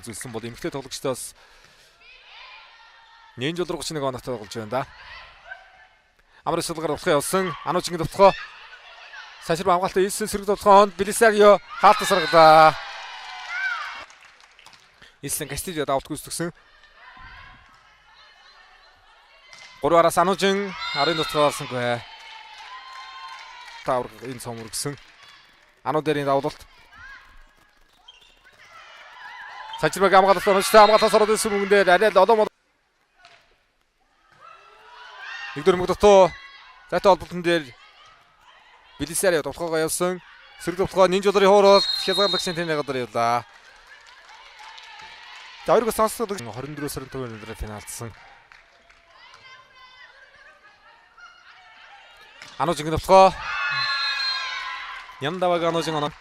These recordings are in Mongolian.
үзүүлсэн бол эмэгтэй тоглогчтой бас нэн жол 31 оногт тоглож байна да. Амар шалгаар болохоо явсан. Ануужингийн товтлогоо Сашир хамгаалалтаа ийсэн сэрэг товтлогоонд Белисарио хаалтан саргалаа. Ийсэн Кастильо давалт гүйцэтгсэн. 3-араас Ануужин 10-ын товтлогоо олсонгүй. Тавар энэ цомор гисэн. Ануудэрийн давлалт. Сачирбаг хамгаалалтаа хамгаалалтаас ороод ирсэн мөнгөн дээр арай л олон нэгдүгээр мөнгө дотоо зайтай холболтон дээр Белисарио товтлогоо явсан. Сэрэг товтлогоо нэн жолрын хуурал хязгаарлагчийн тэмдэг гадар явлаа. За хоёрыг сонсдог 24-25 өнөдөр финалдсан. Ануужингийн товтлогоо Яндаваг Ануужин оноо.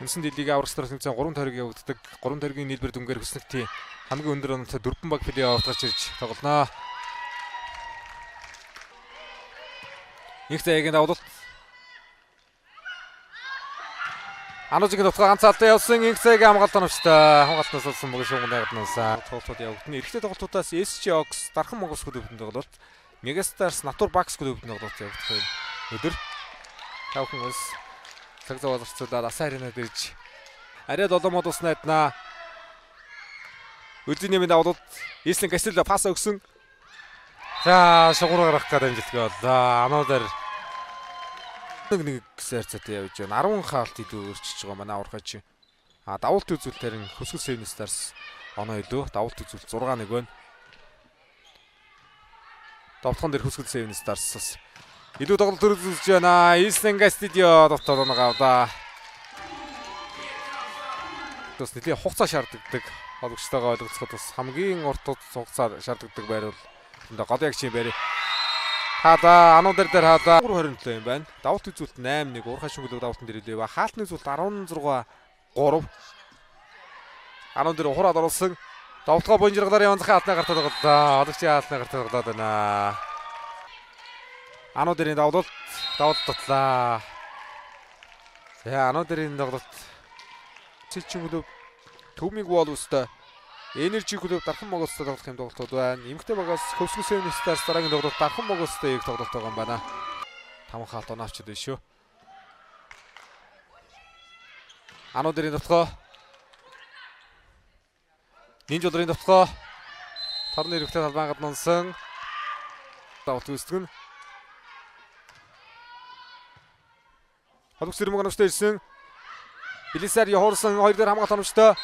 Үндсэн дэлхийг аврагчдаар тэмцээн 3 тойрог явагддаг. 3 тойргийн нийлбэр дүнгээр хөснөгтийн хамгийн өндөр оноотой 4 баг плей-офф гарч ирж тоглоно. Ихтэйгийн давлалт. Ануужингийн товтлогоо ганцаалтаа явсан Ихтэйгийн хамгаалалтаа навчтай. Хамгаалтнаас олсон мөнгө шугамд гаднаас тоглолтууд явагдана. Эрэгтэй тоглолтуудаас SC Ox Дархан Монгол клубын тоглолт, Megastars Натур Бакс клубын тоглолт явагдах өдөр. Тавхан ус цаг зав боловсруулаад асаа аренад ирж арай 7 мод ус найднаа. Үлдинэмийн давлалт Ислен Кастильо пас өгсөн. За шугуур гарах гэдэг амжилттай боллоо. Ануудаар нэг сэрцэтэй явж байна. 10 хаалт идүү өрчиж байгаа манай аврагч. Давалт үзүүлэлтээр нь Хөсгөл Seven Stars оноо илүү. Давалт үзүүлэлт 6-1 байна. Товтлогон дээр Хөсгөл Seven Stars илүү тоглолт үзүүлж байна. Ислен Кастильо товтлоо авлаа. Тэс нэлийн хугацаа шаарддаг. Холбогчтойгоо ойлголцоход бас хамгийн урт хугацаа шаарддаг байрал энэ гол ягчийн байр. Хаада Ануудэр дээр хаада 327 юм байна. Давалт үзүүлэлт 8-1 уурхай шүнглэг давалтан дээр илээ ба. Хаалтны үзүүлэлт 16-3. Ануудэр ухраад оруулсан. Давталгаа бонжиргалаар явсан хаалтны гартаа тоглолоо. Одогчийн хаалтны гартаа тоглоод байна. Ануудэрийн давлалт татлаа. За Ануудэрийн тоглолт Цэчин клуб Төмиг Волустай Energy клуб Дархан Монгостой тоглох юм тоглолтууд байна. Эмэгтэй багаас Хөсгөл Seven Stars дараагийн тоглолт Дархан Монгостой яг тоглолт байгаа юм байна. 5 хаалт оноочд байна шүү. Ануудэрийн товтлогоо Нэн жолрын товтлогоо торны эрэгтэй талбай гаднансан давалт үүсгэн. Холбогч Сэрмэг оногчтой ирсэн. Белисарио хуурсан 2 дээр хамгаалалт оногчтой.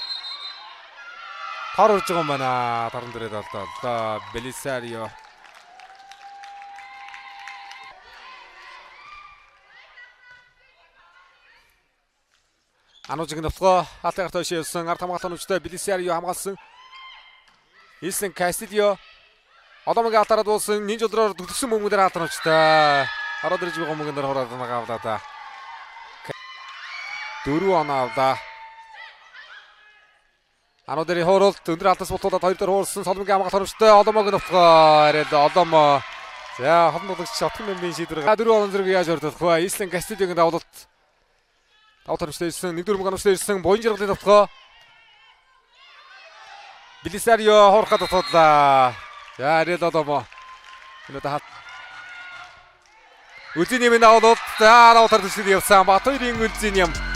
Тор урж байгаа юм байна. Торн дээрээ далдаа. Белисарио. Ануужингийн товтлогоо хаалтын гарт хойш явсан. Ард хамгаалалт оногчтой Белисарио хамгаалсан. Ислен Кастильо Одомгийн алтараад болсон. Нэн жолроор төгссөн мөнгөн дээр хаалтан оногчтой. Ороод ирж байгаа мөнгөн дээр хураад нагаавлаа да. 4 оноо авлаа. Ануудэрийн хууралт өндөр алтас бутуулаад 2 дээр хуурсан Соломгийн хамгаалалт оногчтой Одомгийн товтлогоо арил Одомо. За хол тоглогч шатхан нэмийн шийдвэр 4 оноо зэрэг яаж өрдөх вэ? Ислен Кастильогийн давлалт. Давалт оногчтой ирсэн. 1-4 оногчтой ирсэн. Буян жиргалын товтлогоо. Белисарио хуурхад тоглолоо. За арил Одомо. Энэ удаа Үлзийн нэмийн давлалт. За давалт төрөлсөд явсан. Батбаярын Үлзийн нэм